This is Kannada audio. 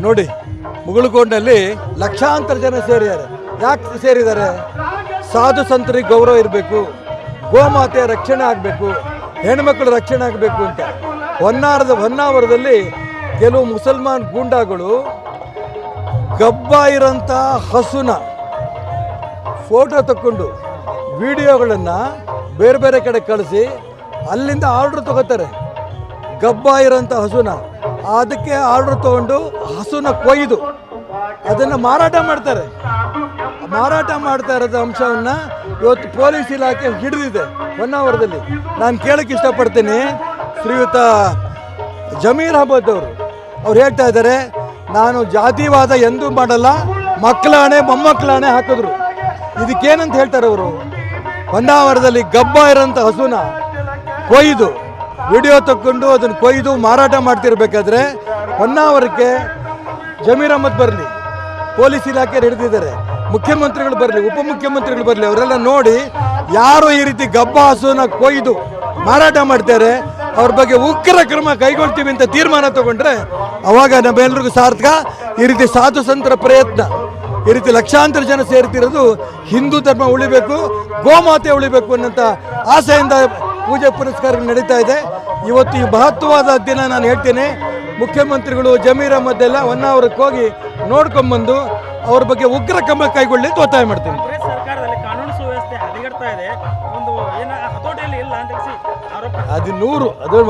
ನೋಡಿ, ಮುಗುಳುಕೋಟಲ್ಲಿ ಲಕ್ಷಾಂತರ ಜನ ಸೇರಿದ್ದಾರೆ. ಯಾಕೆ ಸೇರಿದ್ದಾರೆ? ಸಾಧು ಸಂತರಿಗೆ ಗೌರವ ಇರಬೇಕು, ಗೋಮಾತೆಯ ರಕ್ಷಣೆ ಆಗಬೇಕು, ಹೆಣ್ಮಕ್ಳ ರಕ್ಷಣೆ ಆಗಬೇಕು ಅಂತ. ಹೊನ್ನಾವರದಲ್ಲಿ ಕೆಲವು ಮುಸಲ್ಮಾನ್ ಗೂಂಡಾಗಳು ಗಬ್ಬ ಇರೋಂಥ ಹಸುನ ಫೋಟೋ ತಕ್ಕೊಂಡು ವಿಡಿಯೋಗಳನ್ನು ಬೇರೆ ಬೇರೆ ಕಡೆ ಕಳಿಸಿ ಅಲ್ಲಿಂದ ಆರ್ಡ್ರ್ ತಗೋತಾರೆ. ಗಬ್ಬ ಇರೋಂಥ ಹಸುನ, ಅದಕ್ಕೆ ಆರ್ಡ್ರ್ ತೊಗೊಂಡು ಹಸುನ ಕೊಯ್ದು ಅದನ್ನು ಮಾರಾಟ ಮಾಡ್ತಾರೆ. ಮಾರಾಟ ಮಾಡ್ತಾ ಇರೋದು ಅಂಶವನ್ನು ಇವತ್ತು ಪೊಲೀಸ್ ಇಲಾಖೆ ಹಿಡಿದಿದೆ ಹೊನ್ನಾವರದಲ್ಲಿ. ನಾನು ಕೇಳಕ್ಕೆ ಇಷ್ಟಪಡ್ತೀನಿ, ಶ್ರೀಯುತ ಜಮೀರ್ ಅಹಮದ್ ಅವ್ರು ಹೇಳ್ತಾ ಇದ್ದಾರೆ, ನಾನು ಜಾತಿವಾದ ಎಂದೂ ಮಾಡಲ್ಲ, ಮಕ್ಕಳ ಹಣೆ ಮೊಮ್ಮಕ್ಕಳ ಹಣೆ ಹಾಕಿದ್ರು. ಇದಕ್ಕೇನಂತ ಹೇಳ್ತಾರೆ ಅವರು? ಹೊನ್ನಾವರದಲ್ಲಿ ಗಬ್ಬ ಇರೋಂಥ ಹಸುನ ಕೊಯ್ದು ವಿಡಿಯೋ ತಕ್ಕೊಂಡು ಅದನ್ನು ಕೊಯ್ದು ಮಾರಾಟ ಮಾಡ್ತಿರ್ಬೇಕಾದ್ರೆ ಹೊನ್ನಾವರಕ್ಕೆ ಜಮೀರ್ ಅಹಮದ್ ಬರಲಿ, ಪೊಲೀಸ್ ಇಲಾಖೆ ಹಿಡಿದಿದ್ದಾರೆ, ಮುಖ್ಯಮಂತ್ರಿಗಳು ಬರಲಿ, ಉಪಮುಖ್ಯಮಂತ್ರಿಗಳು ಬರಲಿ, ಅವರೆಲ್ಲ ನೋಡಿ ಯಾರು ಈ ರೀತಿ ಗಬ್ಬ ಹಸುನ ಕೊಯ್ದು ಮಾರಾಟ ಮಾಡ್ತಾರೆ ಅವ್ರ ಬಗ್ಗೆ ಉಗ್ರ ಕ್ರಮ ಕೈಗೊಳ್ತೀವಿ ಅಂತ ತೀರ್ಮಾನ ತಗೊಂಡ್ರೆ ಅವಾಗ ನಮ್ಮೆಲ್ಲರಿಗೂ ಸಾರ್ಥಕ. ಈ ರೀತಿ ಸಾಧು ಸಂತರ ಪ್ರಯತ್ನ, ಈ ರೀತಿ ಲಕ್ಷಾಂತರ ಜನ ಸೇರ್ತಿರೋದು ಹಿಂದೂ ಧರ್ಮ ಉಳಿಬೇಕು, ಗೋಮಾತೆ ಉಳಿಬೇಕು ಅನ್ನೋಂಥ ಆಸೆಯಿಂದ ಪೂಜೆ ಪುರಸ್ಕಾರಗಳು ನಡೀತಾ ಇದೆ. ಇವತ್ತು ಈ ಮಹತ್ವವಾದ ದಿನ ನಾನು ಹೇಳ್ತೇನೆ, ಮುಖ್ಯಮಂತ್ರಿಗಳು ಜಮೀರ್ ಅಹಮದ್ ಎಲ್ಲ ಹೊನ್ನಾವರಕ್ಕೆ ಹೋಗಿ ನೋಡ್ಕೊಂಡ್ಬಂದು ಅವ್ರ ಬಗ್ಗೆ ಉಗ್ರ ಕ್ರಮ ಕೈಗೊಳ್ಳಿ ಅಂತ ಒತ್ತಾಯ ಮಾಡ್ತೀನಿ. ಸರ್ಕಾರದಲ್ಲಿ ಕಾನೂನು ಸುವ್ಯವಸ್ಥೆ ಹದಗೆಡ್ತಾ ಇದೆ, ಒಂದು ಹತೋಟಿಯಲ್ಲಿ ಇಲ್ಲ ಅಂತ ಆರೋಪ. ಅದು 100